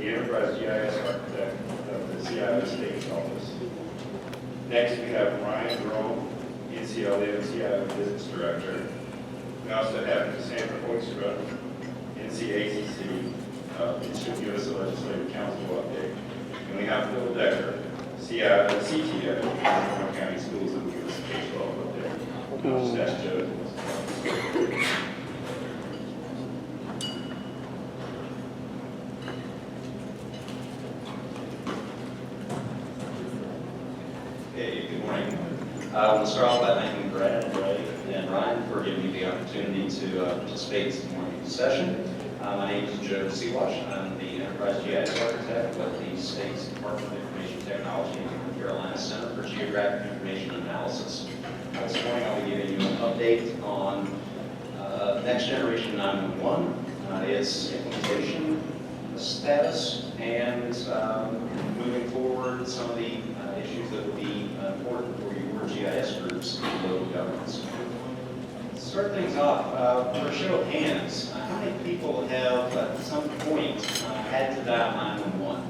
the Enterprise GIS Architect of the CIO State Office. Next, we have Ryan Jerome, NCLGISA Business Director. We also have Cassandra Hoekstra, NCACC. It should give us a Legislative Council update. And we have Phil Decker, CTO of Montgomery County Schools, that will give us a K-12 update. Just ask Joe. Hey, good morning. We'll start off by thanking Brad and Ray and Ryan for giving me the opportunity to participate in this morning's session. My name is Joe Seawash. I'm the Enterprise GIS Architect with the State's Department of Information Technology and North Carolina Center for Geographic Information Analysis. This morning I'll be giving you an update on Next Generation 911, its implementation status, and moving forward some of the issues that will be important for your GIS groups and local governments. To start things off, for a show of hands, how many people have at some point had to dial 911?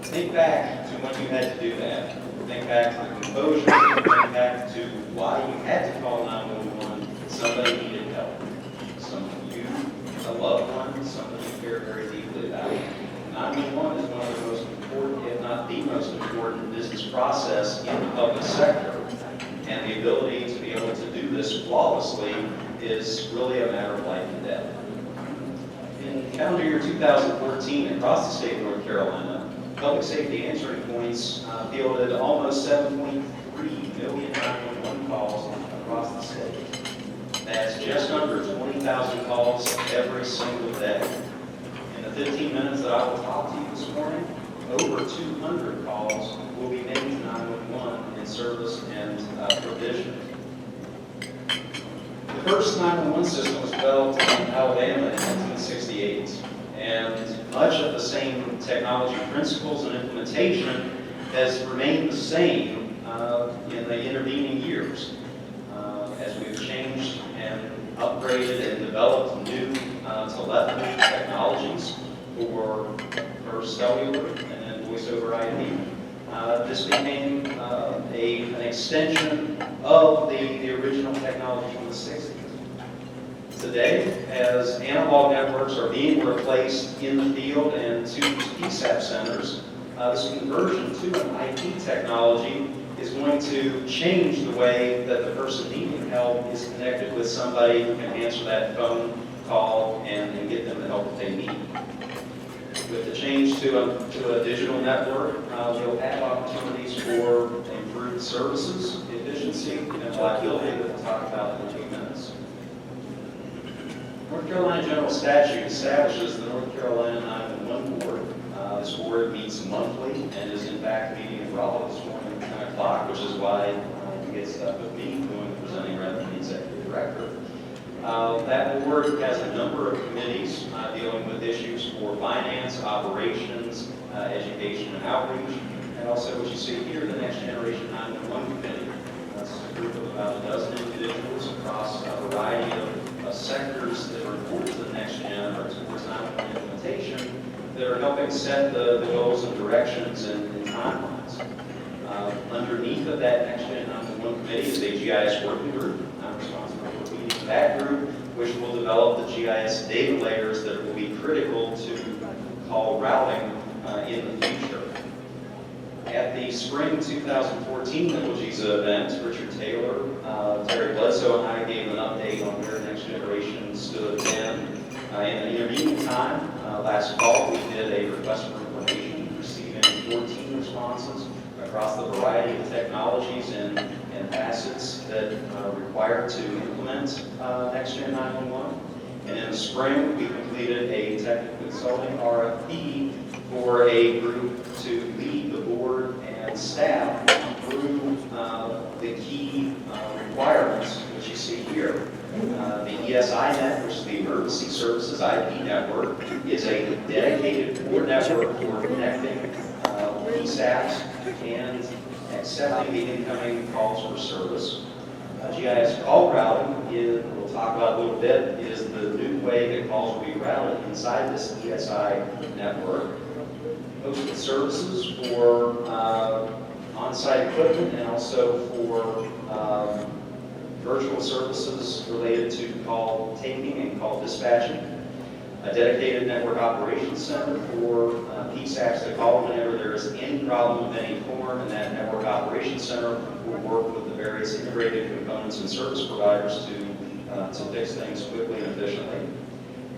Think back to when you had to do that. Think back to the composure, think back to why you had to call 911. Somebody needed help. Some of you, a loved one, somebody you care very deeply about. 911 is one of the most important, if not the most important, business process in the public sector. And the ability to be able to do this flawlessly is really a matter of life and death. In calendar year 2014, across the state of North Carolina, public safety answering points fielded almost 7.3 million 911 calls across the state. That's just under 20,000 calls every single day. In the 15 minutes that I will talk to you this morning, over 200 calls will be made to 911 in service and provision. The first 911 system was developed in Alabama in 1968, and much of the same technology principles and implementation has remained the same in the intervening years as we've changed and upgraded and developed new telephony technologies for first cellular and then voice over IP. This became an extension of the original technology from the 60s. Today, as analog networks are being replaced in the field and to PSAP centers, this conversion to an IP technology is going to change the way that the person needing help is connected with somebody who can answer that phone call and get them the help that they need. With the change to a digital network, you'll have opportunities for improved services, efficiency, and reliability that we'll talk about in a few minutes. North Carolina General Statute establishes the North Carolina 911 Board. This board meets monthly and is in fact meeting in Raleigh this morning at 10 o'clock, which is why you get stuck with me doing the presenting rather than the executive director. That board has a number of committees dealing with issues for finance, operations, education and outreach, and also what you see here, the Next Generation 911 Committee. That's a group of about a dozen individuals across a variety of sectors that are important to the next gen or towards 911 implementation that are helping set the goals and directions and timelines. Underneath of that Next Gen 911 Committee is a GIS working group. I'm responsible for leading that group, which will develop the GIS data layers that will be critical to call routing in the future. At the spring 2014 NCLGISA event, Richard Taylor, Terry Bledsoe, and I gave an update on where Next Generation stood then. In the intervening time, last fall, we did a request for information, receiving 14 responses across the variety of technologies and facets that are required to implement Next Gen 911. And in the spring, we completed a technical consulting RFP for a group to lead the board and staff through the key requirements, which you see here. The ESINet, which is the Emergency Services IP Network, is a dedicated core network for connecting PSAPs and accepting the incoming calls for service. GIS call routing, we'll talk about a little bit, is the new way way that calls will be routed inside this ESI network. Hosted services for on-site equipment and also for virtual services related to call taking and call dispatching. A dedicated network operations center for PSAPs to call whenever there is any problem of any form, and that network operations center will work with the various integrated components and service providers to fix things quickly and efficiently.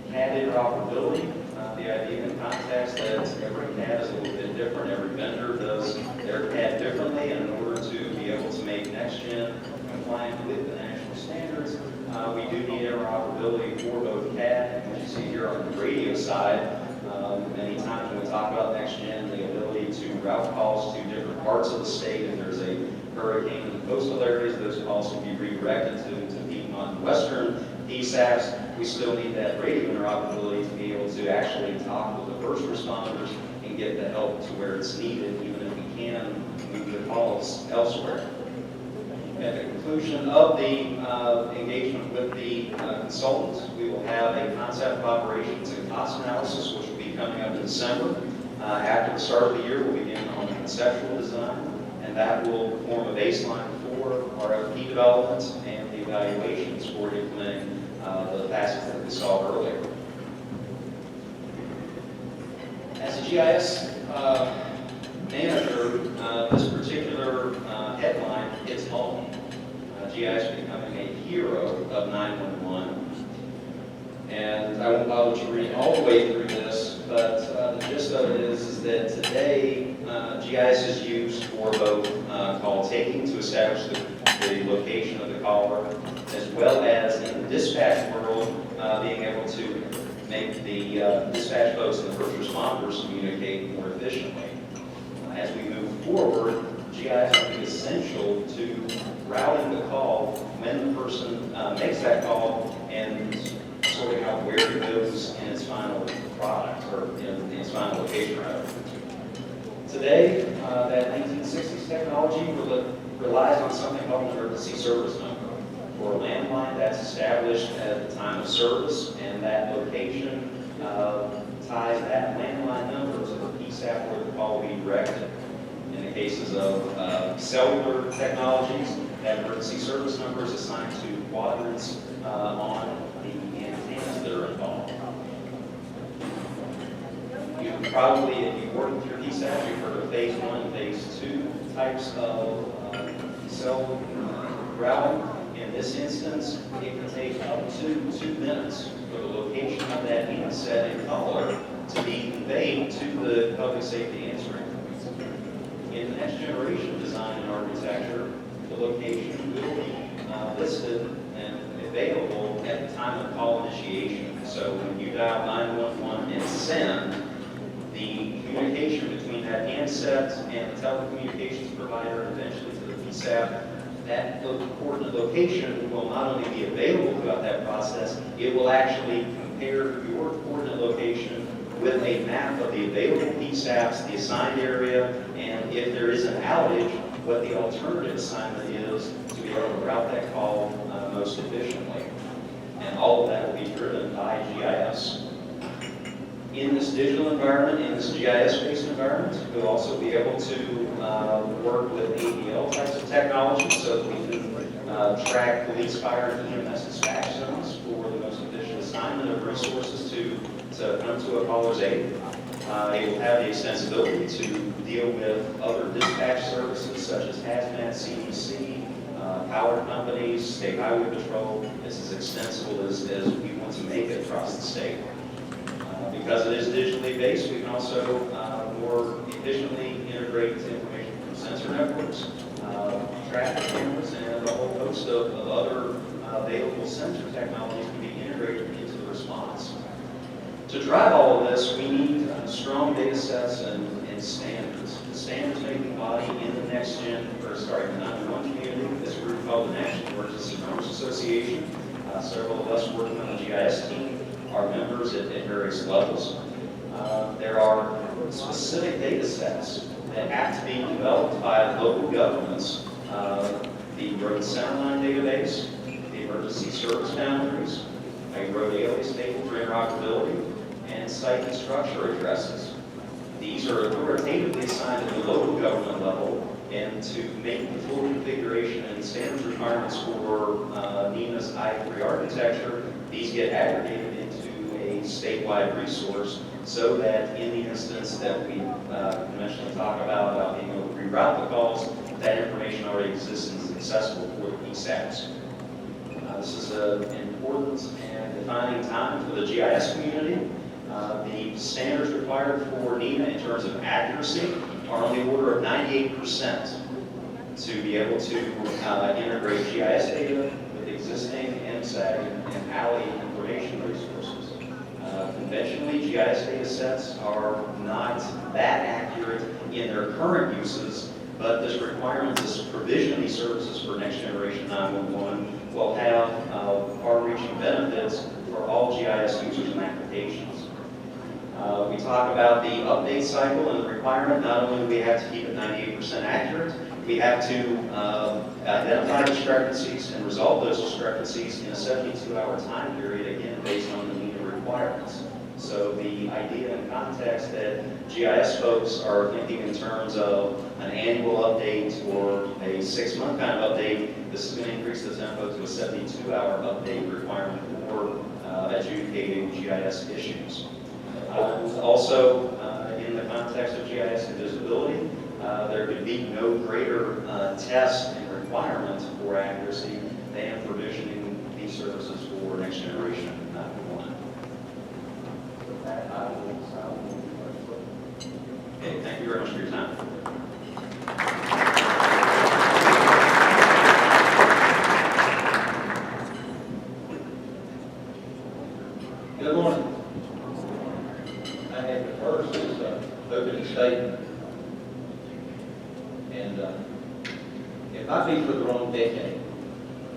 CAD interoperability, the idea in context that every CAD is a little bit different, every vendor does their CAD differently, and in order to be able to make next-gen compliant with the national standards, we do need interoperability for both CAD and what you see here on the radio side. Many times when we talk about next-gen, the ability to route calls to different parts of the state. If there's a hurricane in the coastal areas, those calls can be redirected to Piedmont and Western PSAPs. We still need that radio interoperability to be able to actually talk with the first responders and get the help to where it's needed, even if we can move the calls elsewhere. At the conclusion of the engagement with the consultants, we will have a concept of operations and cost analysis, which will be coming up in December. After the start of the year, we'll begin on the conceptual design, and that will form a baseline for RFP development and the evaluations for implementing the facets that we saw earlier. As a GIS manager, this particular headline hits home. GIS becoming a hero of 911. And I won't bother to read all the way through this, but the gist of it is that today GIS is used for both call taking to establish the location of the caller, as well as in the dispatch world, being able to make the dispatch folks and the first responders communicate more efficiently. As we move forward, GIS will be essential to routing the call when the person makes that call and sorting out where it goes in its final product or in its final location rather. Today, that 1960s technology relies on something called an emergency service number, or a landline that's established at the time of service, and that location ties that landline number to the PSAP where the call will be directed. In the cases of cellular technologies, that emergency service number is assigned to quadrants on the antennas that are involved. You probably, if you work with your PSAP, you've heard of phase 1 and phase 2 types of cell routing. In this instance, it can take up to 2 minutes for the location of that handset and caller to be conveyed to the public safety answering. In the next generation design and architecture, the location will be listed and available at the time of call initiation. So when you dial 911 and send, the communication between that handset and the telecommunications provider, and eventually to the PSAP, that coordinate location will not only be available throughout that process, it will actually compare your coordinate location with a map of the available PSAPs, the assigned area, and if there is an outage, what the alternative assignment is to be able to route that call most efficiently. And all of that will be driven by GIS. In this digital environment, in this GIS-based environment, we'll also be able to work with ADL types of technology so that we can track police, fire, and EMS dispatch zones for the most efficient assignment of resources to come to a caller's aid. It will have the extensibility to deal with other dispatch services such as hazmat, CDC, power companies, state highway patrol. It's as extensible as we want to make it across the state. Because it is digitally based, we can also more efficiently integrate information from sensor networks, traffic cameras, and a whole host of other available sensor technologies can be integrated into the response. To drive all of this, we need strong data sets and standards. The standards-making body in the the 911 community is a group called the National Emergency Numbers Association. Several of us working on the GIS team are members at various levels. There are specific data sets that have to be developed by local governments. The road centerline database, the emergency service boundaries, a road daily stable for interoperability, and site and structure addresses. These are authoritatively assigned at the local government level, and to make the full configuration and standards requirements for NEMA's I3 architecture, these get aggregated into a statewide resource so that in the instance that we conventionally talk about being able to reroute the calls, that information already exists and is accessible for the PSAPs. This is an important and defining time for the GIS community. The standards required for NEMA in terms of accuracy are on the order of 98% to be able to integrate GIS data with existing MSAG and ALI information resources. Conventionally, GIS data sets are not that accurate in their current uses, but this requirement, this provision of these services for next generation 911 will have far-reaching benefits for all GIS users and applications. We talk about the update cycle and the requirement. Not only do we have to keep it 98% accurate, we have to identify discrepancies and resolve those discrepancies in a 72-hour time period, again, based on the NEMA requirements. So the idea and context that GIS folks are thinking in terms of an annual update or a 6-month kind of update, this is going to increase the tempo to a 72-hour update requirement for adjudicating GIS issues. Also, in the context of GIS and visibility, there could be no greater test and requirement for accuracy than provisioning these services for next generation 911. Okay, thank you very much for your time. Good morning. I have the first is opening statement. And it might be for the wrong decade.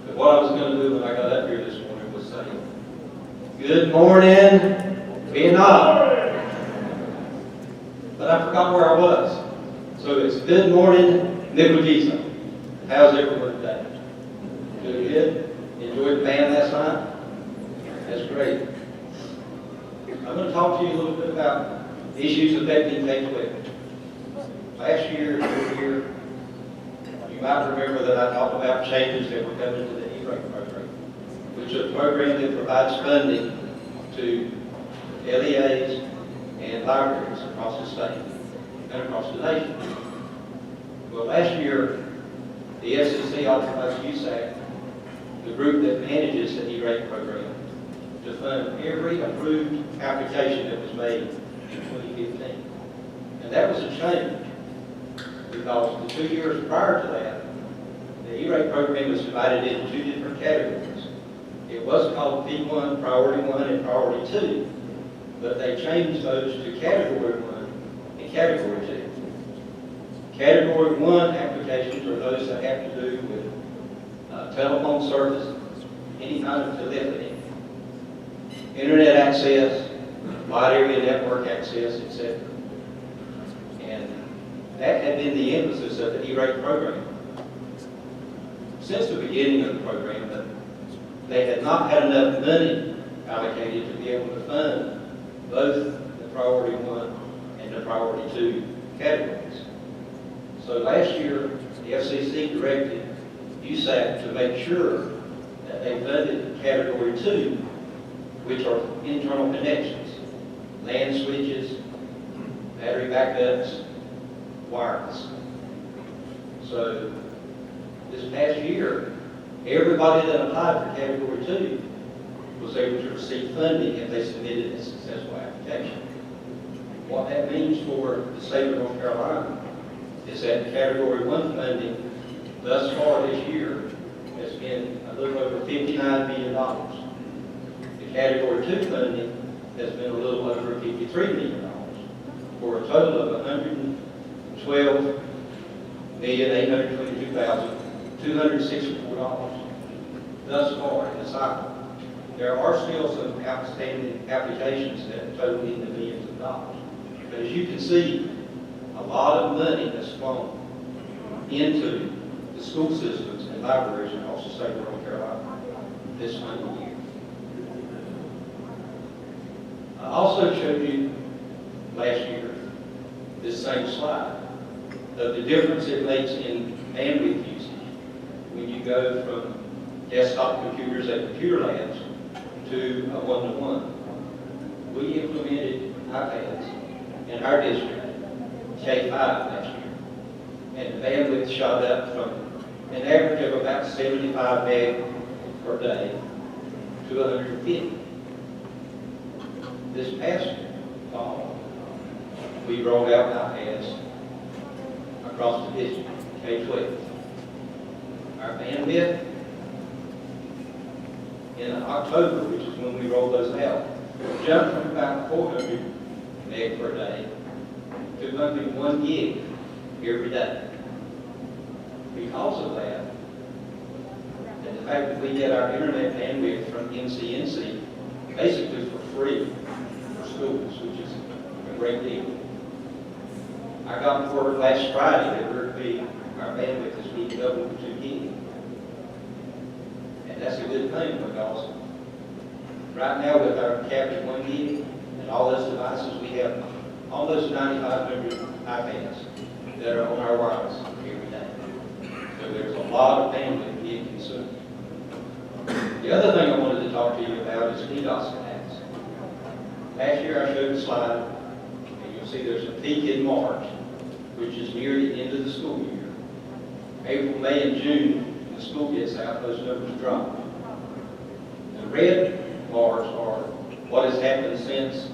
But what I was going to do when I got up here this morning was say, good morning, Vietnam. But I forgot where I was. So it's good morning, NCLGISA. How's everyone today? Doing good? Enjoyed the band last night? That's great. I'm going to talk to you a little bit about issues affecting K-12. Last year, you might remember that I talked about changes that were coming to the E-rate program, which is a program that provides funding to LEAs and libraries across the state and across the nation. Well, last year, the FCC authorized USAC, the group that manages the E-rate program, to fund every approved application that was made in 2015. And that was a change, because the 2 years prior to that, the E-rate program was divided into 2 different categories. It was called P1, Priority 1, and Priority 2, but they changed those to Category 1 and Category 2. Category 1 applications are those that have to do with telephone service, any kind of telephony, internet access, wide area network access, etc. And that had been the emphasis of the E-rate program. Since the beginning of the program, they had not had enough money allocated to be able to fund both the Priority 1 and the Priority 2 categories. So last year, the FCC directed USAC to make sure that they funded Category 2, which are internal connections, LAN switches, battery backups, wireless. So this past year, everybody that applied for Category 2 was able to receive funding if they submitted a successful application. What that means for the state of North Carolina is that Category 1 funding thus far this year has been a little over $59 million. The Category 2 funding has been a little over $53 million, for a total of $112,822,264 thus far in the cycle. There are still some outstanding applications that total in the millions of dollars. But as you can see, a lot of money has flown into the school systems and libraries across the state of North Carolina this funding year. also showed you last year this same slide of the difference it makes in bandwidth usage when you go from desktop computers at computer labs to a one-to-one. We implemented iPads in our district, K-5 last year, and the bandwidth shot up from an average of about 75 meg per day to 150. This past fall, we rolled out iPads across the district, K-12. Our bandwidth in October, which is when we rolled those out, jumped from about 400 meg per day to roughly 1 gig every day. Because of that, and the fact that we get our internet bandwidth from NCNC basically for free for schools, which is a great deal. I got word last Friday that our bandwidth is being doubled to 2 gig. And that's a good thing because right now with our cap at 1 gig and all those devices, we have almost 9,500 iPads that are on our wireless every day. So there's a lot of bandwidth being consumed. The other thing I wanted to talk to you about is DDoS attacks. Last year I showed a slide, and you'll see there's a peak in March, which is near the end of the school year. April, May, and June, when the school gets out, those numbers drop. The red bars are what has happened since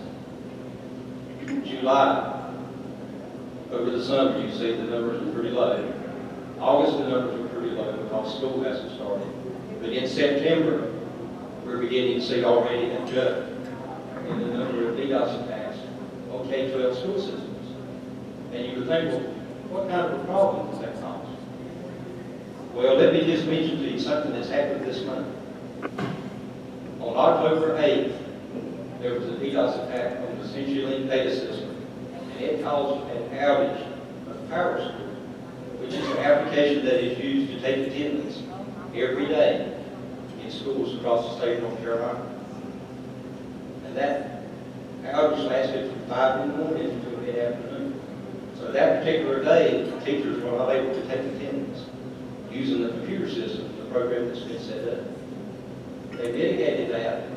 July. Over the summer, you see the numbers are pretty low. August, the numbers are pretty low because school hasn't started. But in September, we're beginning to see already a jump in the number of DDoS attacks on K-12 school systems. And you would think, well, what kind of a problem does that cause? Well, let me just mention to you something that's happened this month. On October 8th, there was a DDoS attack on the CenturyLink data system, and it caused an outage of PowerSchool, which is an application that is used to take attendance every day in schools across the state of North Carolina. And that outage lasted from 5 in the morning until mid-afternoon. So that particular day, teachers were not able to take attendance using the computer system, the program that's been set up. They mitigated that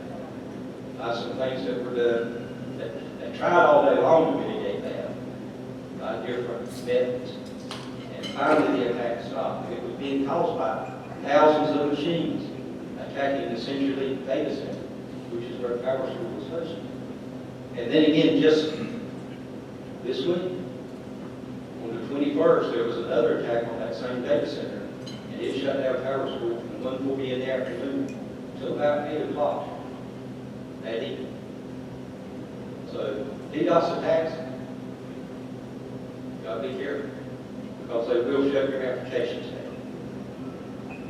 by some things that were done. They tried all day long to mitigate that by different methods. And finally the attack stopped. It was being caused by thousands of machines attacking the CenturyLink data center, which is where PowerSchool was hosted. And then again, just this week, on the 21st, there was another attack on that same data center, and it shut down PowerSchool from 1:40 in the afternoon till about 8 o'clock that evening. So DDoS attacks, you gotta be careful because they will shut your applications down.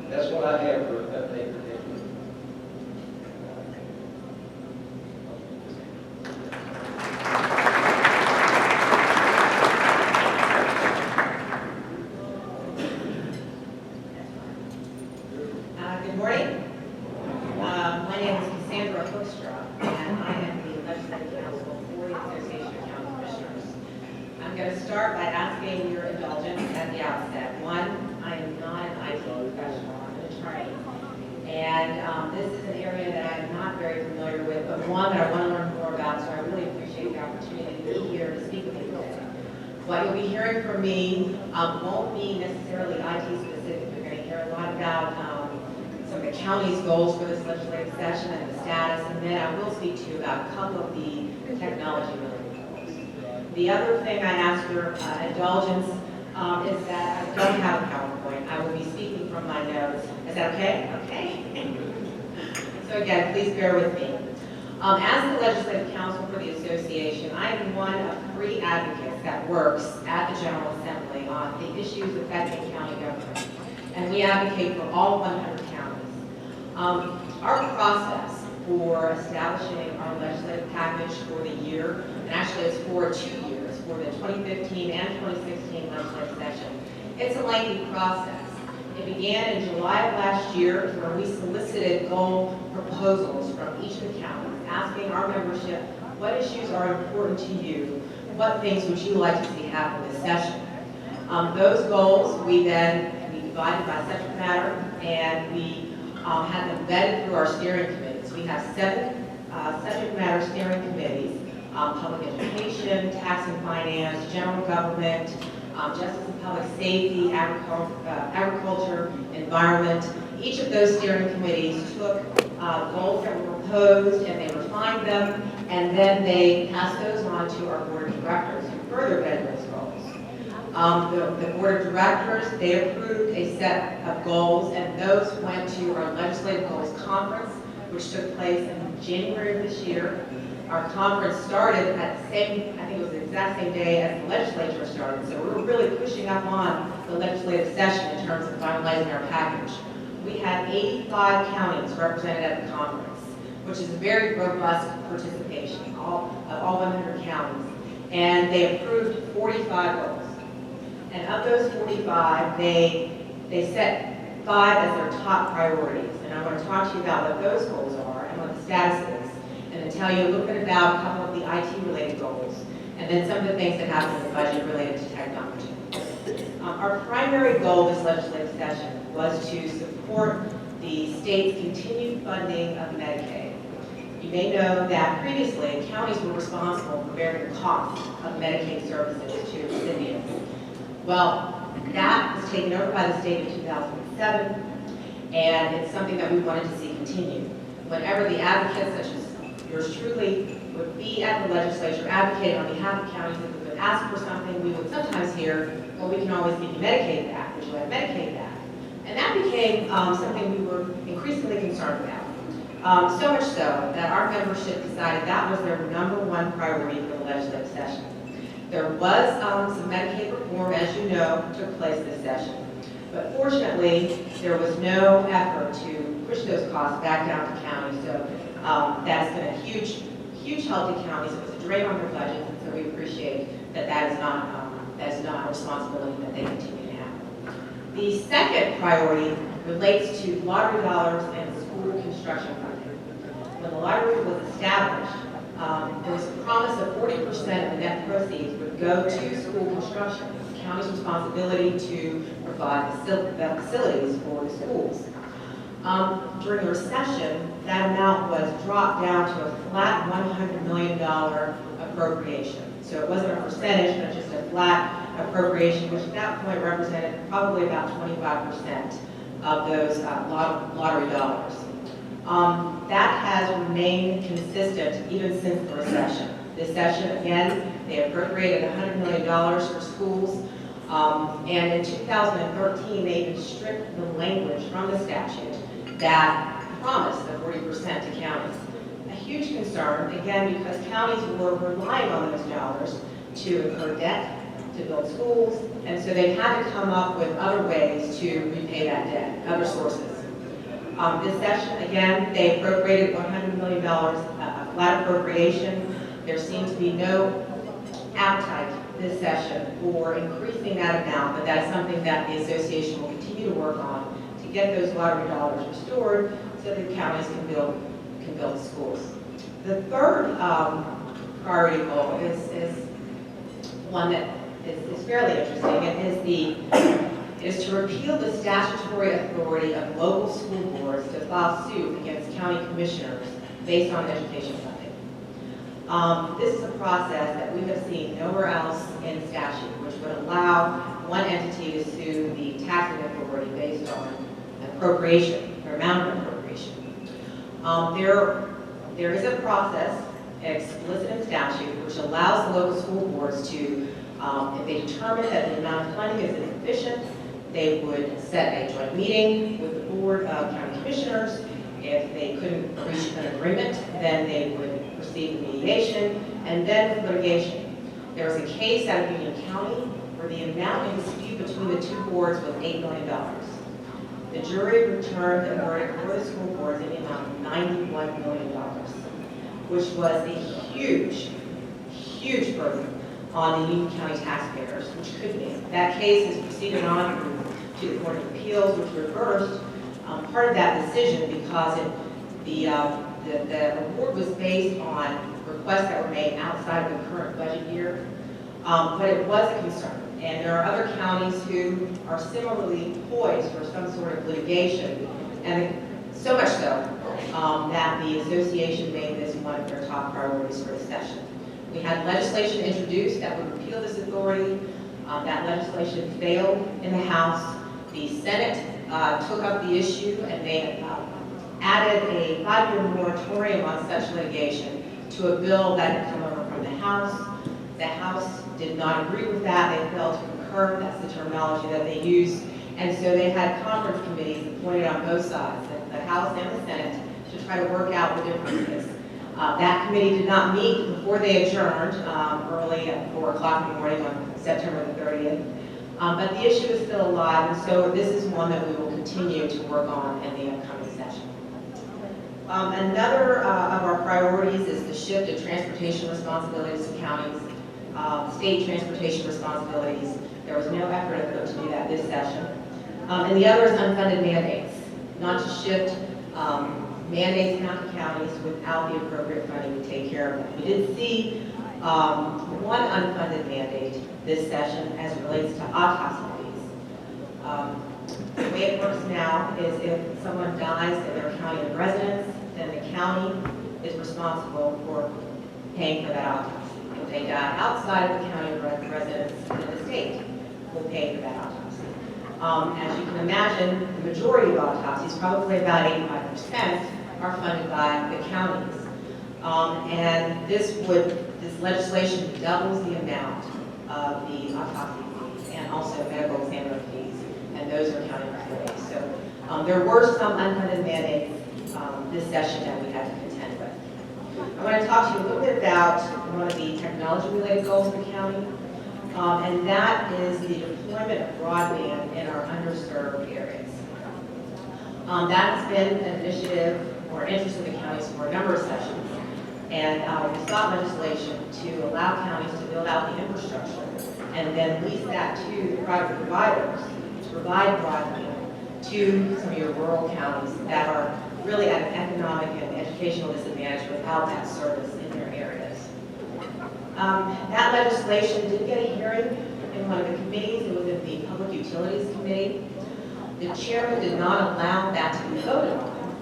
That's what I have for an update today. Good morning. My name is Cassandra Hoekstra, and I am the Legislative Counsel for the Association of County Commissioners. I'm going to start by asking your indulgence at the outset. One, I am not an IT professional, I'm an attorney. And this is an area that I'm not very familiar with, but one that I want to learn more about, so I really appreciate the opportunity to be here to speak with you today. What you'll be hearing from me won't be necessarily IT specific. You're going to hear a lot about some of the county's goals for this legislative session and the status, and then I will speak to you about a couple of the technology-related goals. The other thing I ask your indulgence is that I don't have a PowerPoint. I will be speaking from my notes. Is that okay? Okay. So again, please bear with me. As the Legislative Counsel for the Association, I am one of 3 advocates that works at the General Assembly on the issues affecting county government. And we advocate for all 100 counties. Our process for establishing our legislative package for the year, and actually it's for 2 years, for the 2015 and 2016 legislative session, it's a lengthy process. It began in July of last year where we solicited goal proposals from each of the counties, asking our membership What issues are important to you? What things would you like to see happen this session? Those goals we divided by subject matter, and we had them vetted through our steering committees. We have 7 subject matter steering committees: public education, tax and finance, general government, justice and public safety, agriculture, environment. Each of those steering committees took goals that were proposed and they refined them, and then they passed those on to our board of directors who further vetted those goals. The board of directors, they approved a set of goals, and those went to our legislative goals conference, which took place in January of this year. Our conference started at the same, I think it was the exact same day as the legislature started, so we were really pushing up on the legislative session in terms of finalizing our package. We had 85 counties represented at the conference, which is a very robust participation, all 100 counties, and they approved 45 goals. And of those 45, they set 5 as their top priorities, and I want to talk to you about what those goals are and what the status is, and then tell you a little bit about a couple of the IT-related goals, and then some of the things that happen in the budget related to technology. Our primary goal this legislative session was to support the state's continued funding of Medicaid. You may know that previously, counties were responsible for bearing the cost of Medicaid services to recipients. Well, that was taken over by the state in 2007, and it's something that we wanted to see continue. Whenever the advocates, such as yours truly, would be at the legislature advocating on behalf of counties that would ask for something, we would sometimes hear, well, we can always give you Medicaid back. Would you like Medicaid back? And that became something we were increasingly concerned about. So much so that our membership decided that was their #1 priority for the legislative session. There was some Medicaid reform, as you know, took place this session. But fortunately, there was no effort to push those costs back down to counties. So that's been a huge help to counties. It was a drain on their budget, so we appreciate that that is not a responsibility that they continue to have. The second priority relates to lottery dollars and school construction funding. When the lottery was established, there was a promise of 40% of the net proceeds would go to school construction. It's the county's responsibility to provide the facilities for the schools. During the recession, that amount was dropped down to a flat $100 million appropriation. So it wasn't a percentage, but just a flat appropriation, which at that point represented probably about 25% of those lottery dollars. That has remained consistent even since the recession. This session, again, they appropriated $100 million for schools, and in 2013, they even stripped the language from the statute that promised the 40% to counties. A huge concern, again, because counties were relying on those dollars to incur debt, to build schools, and so they had to come up with other ways to repay that debt, other sources. This session, again, they appropriated $100 million, a flat appropriation. There seems to be no appetite this session for increasing that amount, but that is something that the association will continue to work on to get those lottery dollars restored so that counties can build schools. The third priority goal is one that is fairly interesting. It is to repeal the statutory authority of local school boards to file suit against county commissioners based on education funding. This is a process that we have seen nowhere else in statute, which would allow one entity to sue the taxing authority based on appropriation, or amount of appropriation. There is a process, explicit in statute, which allows the local school boards to, if they determine that the amount of funding is insufficient, they would set a joint meeting with the Board of County Commissioners. If they couldn't reach an agreement, then they would proceed with mediation and then with litigation. There was a case out of Union County where the amount in dispute between the two boards was $8 million. The jury returned a verdict for the school boards in the amount of $91 million, which was a huge burden on the Union County taxpayers, which could be. That case has proceeded on to the Court of Appeals, which reversed part of that decision because the award was based on requests that were made outside of the current budget year. But it was a concern. And there are other counties who are similarly poised for some sort of litigation, and so much so that the association made this one of their top priorities for the session. We had legislation introduced that would repeal this authority. That legislation failed in the House. The Senate took up the issue, and they added a 5-year moratorium on such litigation to a bill that had come over from the House. The House did not agree with that. They failed to concur. That's the terminology that they used. And so they had conference committees appointed on both sides, the House and the Senate, to try to work out the differences. That committee did not meet before they adjourned early at 4 o'clock in the morning on September the 30th. But the issue is still alive, and so this is one that we will continue to work on in the upcoming session. Another of our priorities is the shift of transportation responsibilities to counties, state transportation responsibilities. There was no effort to do that this session. And the other is unfunded mandates, not to shift mandates out to counties without the appropriate funding to take care of them. We did see one unfunded mandate this session as it relates to autopsy fees. The way it works now is if someone dies in their county of residence, then the county is responsible for paying for that autopsy. If they die outside of the county of residence, then the state will pay for that autopsy. As you can imagine, the majority of autopsies, probably about 85%, are funded by the counties. And this legislation doubles the amount of the autopsy fees and also medical examiner fees, and those are county employees. So there were some unfunded mandates this session that we had to contend with. I want to talk to you a little bit about one of the technology-related goals of the county, and that is the deployment of broadband in our underserved areas. That has been an initiative or interest of the counties for a number of sessions, and we sought legislation to allow counties to build out the infrastructure and then lease that to the private providers to provide broadband to some of your rural counties that are really at an economic and educational disadvantage without that service in their areas. That legislation did get a hearing in one of the committees. It was in the Public Utilities Committee. The chairman did not allow that to be voted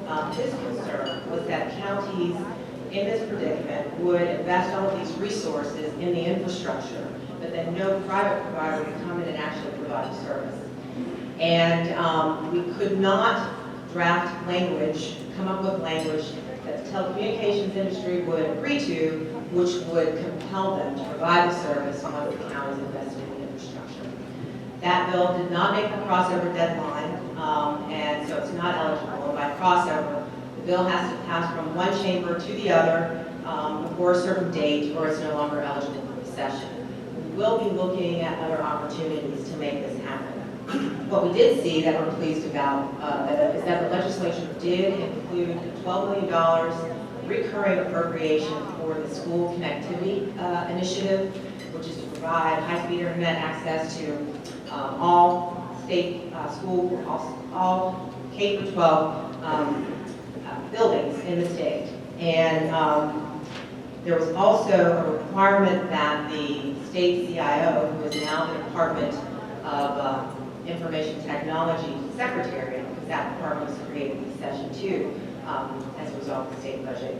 on. His concern was that counties in this predicament would invest all of these resources in the infrastructure, but then no private provider would come in and actually provide the service. And we could not draft language, come up with language that the telecommunications industry would agree to, which would compel them to provide the service once the counties invested in the infrastructure. That bill did not make the crossover deadline, and so it's not eligible. By crossover, the bill has to pass from one chamber to the other before a certain date, or it's no longer eligible for the session. We will be looking at other opportunities to make this happen. What we did see that we're pleased about is that the legislation did include $12 million recurring appropriation for the school connectivity initiative, which is to provide high-speed internet access to all state school, all K-12 buildings in the state. And there was also a requirement that the state CIO, who is now the Department of Information Technology Secretary, because that department was created in session 2 as a result of the state budget.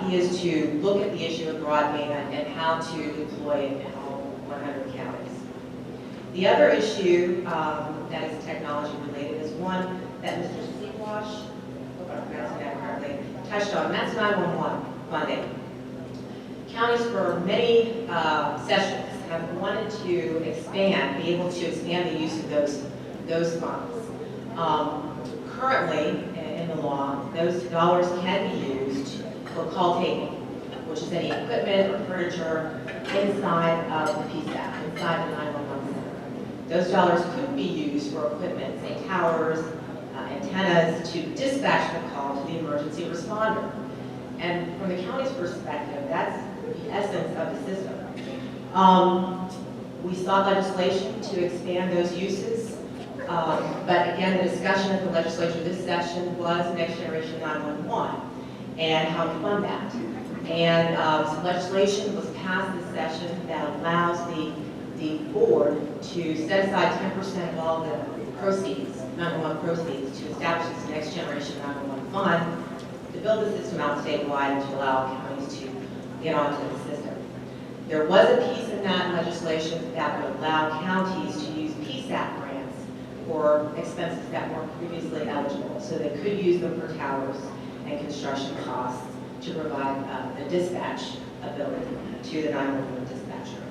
He is to look at the issue of broadband and how to deploy it in all 100 counties. The other issue that is technology related is one that Mr. Seawash, hope I'm pronouncing that correctly, touched on, and that's 911 funding. Counties for many sessions have wanted to expand, be able to expand the use of those funds. Currently, in the law, those dollars can be used for call taking, which is any equipment or furniture inside of the PSAP, inside the 911 center. Those dollars could be used for equipment, say towers, antennas, to dispatch the call to the emergency responder. And from the county's perspective, that's the essence of the system. We sought legislation to expand those uses, but again, the discussion of the legislature this session was Next Generation 911 and how to fund that. And some legislation was passed this session that allows the board to set aside 10% of all the proceeds, 911 proceeds, to establish this next generation 911 fund, to build the system out statewide and to allow counties to get onto the system. There was a piece in that legislation that would allow counties to use PSAP grants for expenses that weren't previously eligible. So they could use them for towers and construction costs to provide the dispatch ability to the 911 dispatcher.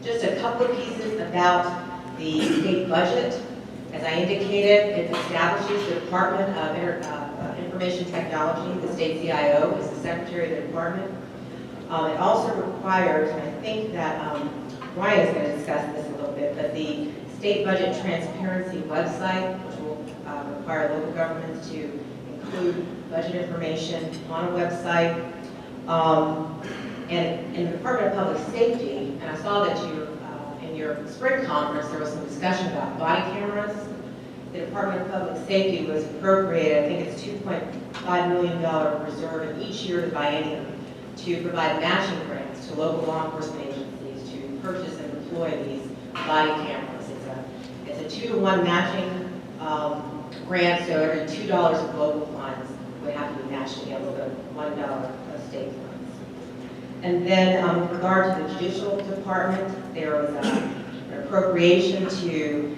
Just a couple of pieces about the state budget. As I indicated, it establishes the Department of Information Technology. The state CIO is the secretary of the department. It also requires, and I think that Ryan is going to discuss this a little bit, but the state budget transparency website, which will require local governments to include budget information on a website. And in the Department of Public Safety, and I saw that in your spring conference, there was some discussion about body cameras. The Department of Public Safety was appropriated, I think it's $2.5 million reserve in each year of the biennium to provide matching grants to local law enforcement agencies to purchase and deploy these body cameras. It's a 2-to-1 matching grant, so every $2 of local funds would have to be matched against the $1 of state funds. And then with regard to the judicial department, there was an appropriation to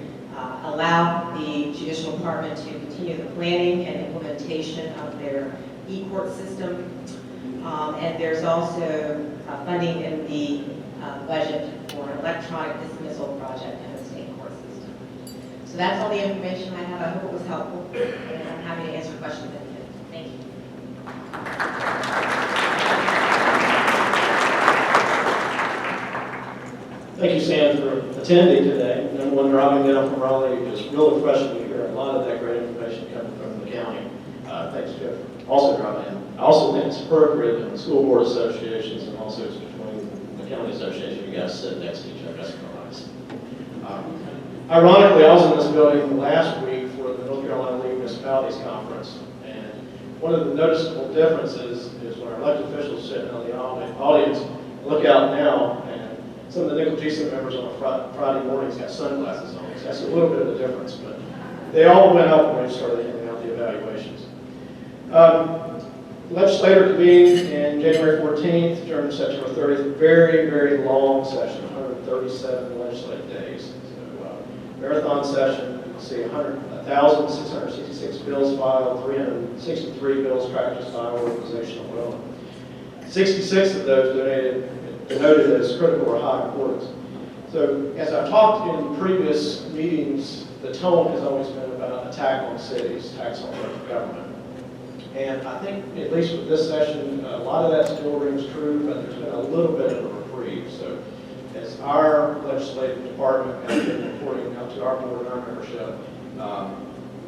allow the judicial department to continue the planning and implementation of their e-court system. And there's also funding in the budget for an electronic dismissal project in the state court system. So that's all the information I have. I hope it was helpful, and I'm happy to answer questions at the end. Thank you. Thank you, Sam, for attending today. Number one, driving down from Raleigh, it was real refreshing to hear a lot of that great information coming from the county. Thanks, Jeff. Also driving in. I also think it's appropriate in the school board associations and also between the county association, you guys sit next to each other. That's nice. Ironically, I was in this building last week for the North Carolina League of Municipalities Conference, and one of the noticeable differences is when our elected officials sit in the audience, look out now, and some of the NCLGISA members on a Friday mornings got sunglasses on. So that's a little bit of a difference, but they all went up when we started handing out the evaluations. Legislature convened in January 14th during September 30th. Very, very long session, 137 legislative days. So, marathon session, you can see 1,666 bills filed, 363 bills practiced by our organizational will. 66 of those denoted as critical or high importance. So as I've talked in previous meetings, the tone has always been about attack on cities, attacks on local government. And I think, at least with this session, a lot of that still rings true, but there's been a little bit of a reprieve. So as our legislative department has been reporting out to our board and our membership,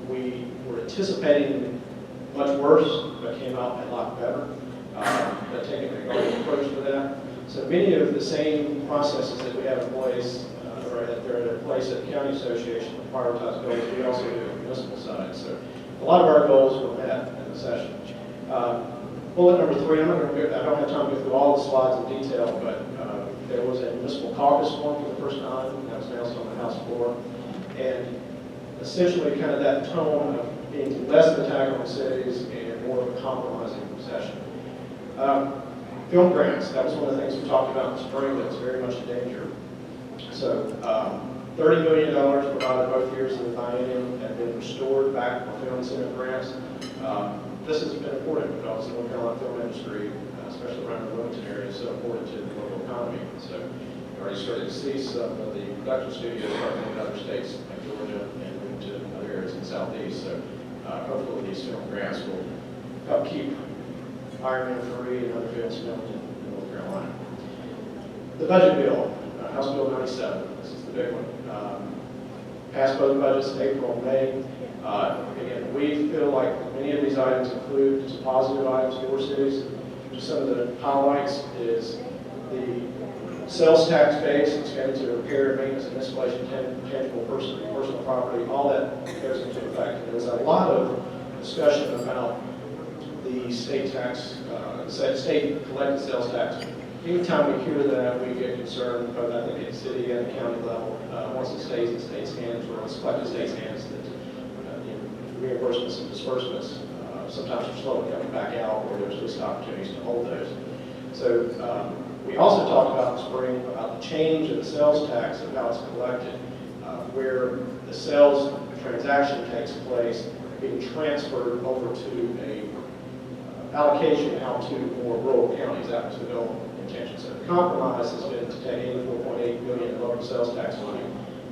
we were anticipating much worse, but came out a lot better, but taking a guarded approach to that. So many of the same processes that we have in place, they're in place at the county association to prioritize goals, we also do on the municipal side. So a lot of our goals were met in the session. Bullet number 3, I don't have time to go through all the slides in detail, but there was a municipal caucus formed for the first time, and that was announced on the House floor. And essentially kind of that tone of being less of an attack on cities and more of a compromising session. Film grants, that was one of the things we talked about in the spring that was very much in danger. So $30 million provided both years of the biennium have been restored back for film incentive grants. This has been important because the North Carolina film industry, especially around the Wilmington area, is so important to the local economy. So we're already starting to see some of the production studios starting in other states like Georgia and moving to other areas in the Southeast. So hopefully these film grants will help keep Iron Man 3 and other films filmed in North Carolina. The budget bill, House Bill 97, this is the big one. Passed both budgets in April and May. Again, we feel like many of these items include some positive items for cities. Just some of the highlights is the sales tax base expanded to repair, maintenance, and installation of tangible personal property. All that goes into effect. There's a lot of discussion about the state tax the state collected sales tax. Anytime we hear that, we get concerned, both I think at city and county level. Once it stays in state's hands, or it's collected in state's hands, that reimbursements and disbursements sometimes are slow in coming back out, or there's just opportunities to hold those. So we also talked about in the spring about the change in the sales tax and how it's collected, where the sales transaction takes place, being transferred over to a allocation out to more rural counties, out to development intentions. So the compromise has been to take 84.8 million in local sales tax money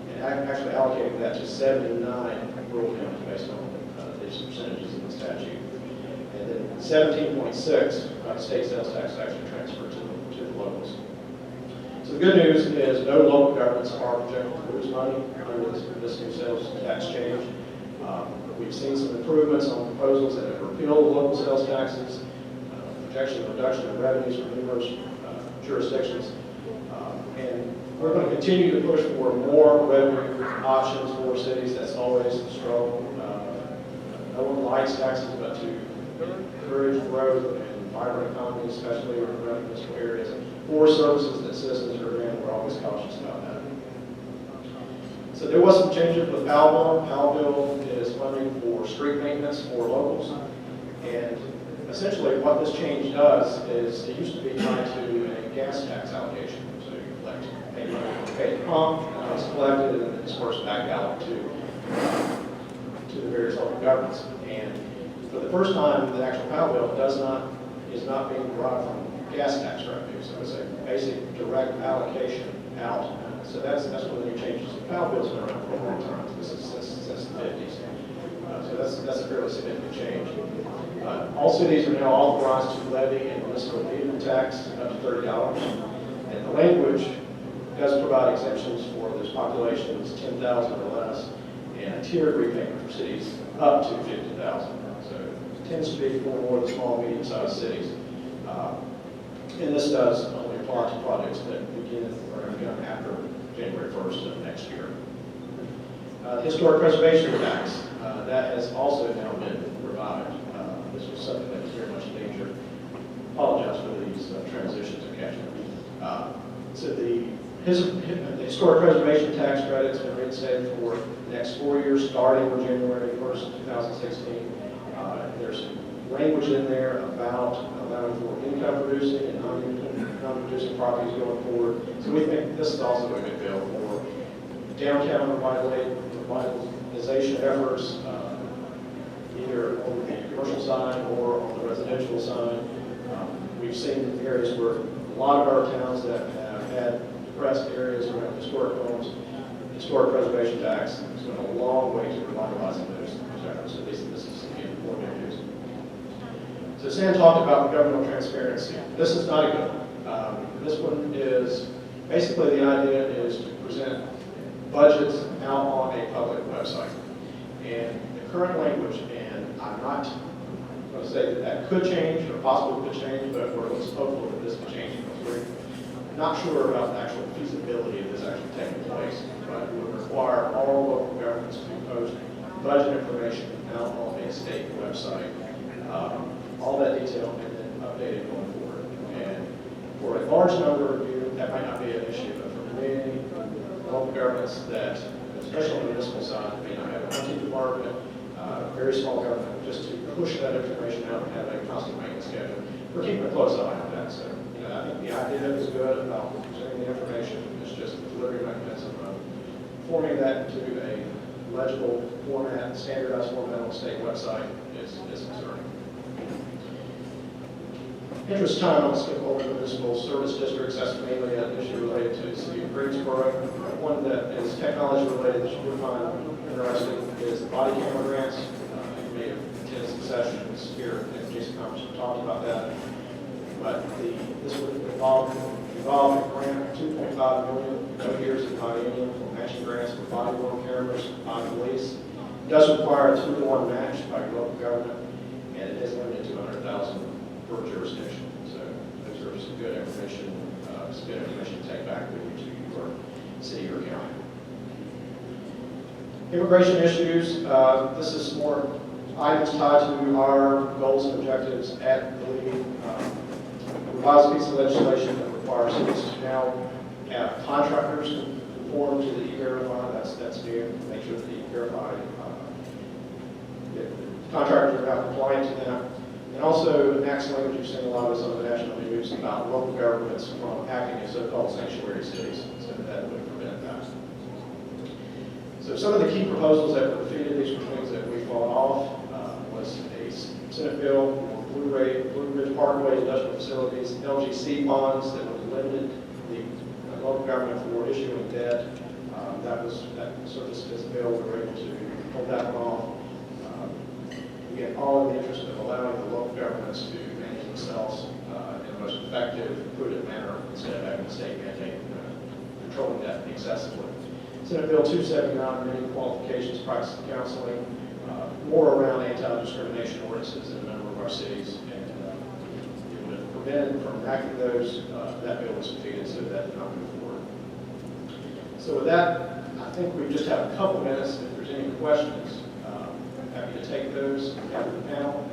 and actually allocating that to 79 rural counties based on these percentages in the statute. And then 17.6 state sales tax is actually transferred to the locals. So the good news is no local governments are projected to lose money under this new sales tax change. We've seen some improvements on proposals that have repealed local sales taxes, projection of reduction in revenues from numerous jurisdictions. And we're going to continue to push for more revenue options for cities. That's always the struggle. No one likes taxes, but to encourage growth and vibrant economies, especially in municipal areas, for services that citizens are in, we're always cautious about that. So there was some changes with Powell. Powell is funding for street maintenance for locals. And essentially what this change does is it used to be tied to a gas tax allocation. So you collect pay the pump, and it's collected and then dispersed back out to the various local governments. And for the first time, the actual Powell bill is not being derived from gas tax revenue. So it's a basic direct allocation out. So that's one of the new changes. The Powell bill's been around for a long time. This is since the 50s. So that's a fairly significant change. All cities are now authorized to levy a municipal vehicle tax up to $30. And the language does provide exemptions for those populations 10,000 or less, and a tiered repayment for cities up to 50,000. So it tends to be for more of the small, medium-sized cities. And this does only apply to projects that begin or have begun after January 1st of next year. Historic preservation tax, that has also now been revived. This was something that was very much in danger. Apologize for these transitions of catching. So the historic preservation tax credit's been reinstated for the next 4 years, starting on January 1st, 2016. There's language in there about allowing for income-producing and non-producing properties going forward. So we think this is also a good bill for downtown revitalization efforts, either on the commercial side or on the residential side. We've seen areas where a lot of our towns that have had depressed areas around historic homes, historic preservation tax has gone a long way to revitalizing those efforts. At least this is more good news. So Sam talked about governmental transparency. This is not a good one. This one is, basically the idea is to present budgets out on a public website. And the current language, and I'm not going to say that could change or possibly could change, but we're hopeful that this could change because we're not sure about the actual feasibility of this actually taking place. But it would require all local governments to post budget information out on a state website. All that detail and then updated going forward. And for a large number of you, that might not be an issue, but for many local governments that, especially on the municipal side, may not have a hunting department, very small government, just to push that information out and have a constant maintenance schedule. We're keeping a close eye on that. So, I think the idea is good about presenting the information. It's just the delivery mechanism of forming that into a legible format, standardized format on the state website is concerning. Interest time, I'll skip over the municipal service districts. That's mainly an issue related to the city of Greensboro. One that is technology related that you would find interesting is the body camera grants. You may have attended some sessions here at the NCLGISA conference and talked about that. But this would involve a grant of $2.5 million, no years in biennium for matching grants for body worn cameras by police. It does require a 2-to-1 match by your local government, and it is limited to $100,000 per jurisdiction. So those are some good information, to take back with you to your city or county. Immigration issues. This is more items tied to our goals and objectives at the league. provides a piece of legislation that requires cities to now have contractors conform to the E-Verify. That's new. Make sure that the E-Verify contractors are now compliant to that. And also, next language, you've seen a lot of this on the national news about local governments from acting as so-called sanctuary cities, so that would prevent that. So some of the key proposals that were defeated, these were things that we fought off, was a Senate bill for Blue Ridge Parkway industrial facilities, LGC bonds that would limit the local government for issuing debt. That surfaced as a bill. We were able to hold that one off. Again, all in the interest of allowing the local governments to manage themselves in the most effective, prudent manner instead of having the state mandate controlling that excessively. Senate Bill 279, amending qualifications, practice, and counseling, more around anti-discrimination ordinances in a number of our cities, and it would have prevented from enacting those. That bill was defeated, so that did not move forward. So with that, I think we just have a couple minutes. If there's any questions, happy to take those after the panel.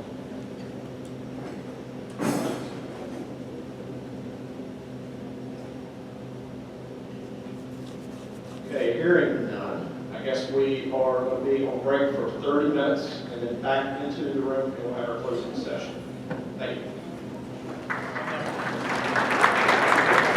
Okay, hearing none, I guess we are going to be on break for 30 minutes and then back into the room and we'll have our closing session. Thank you.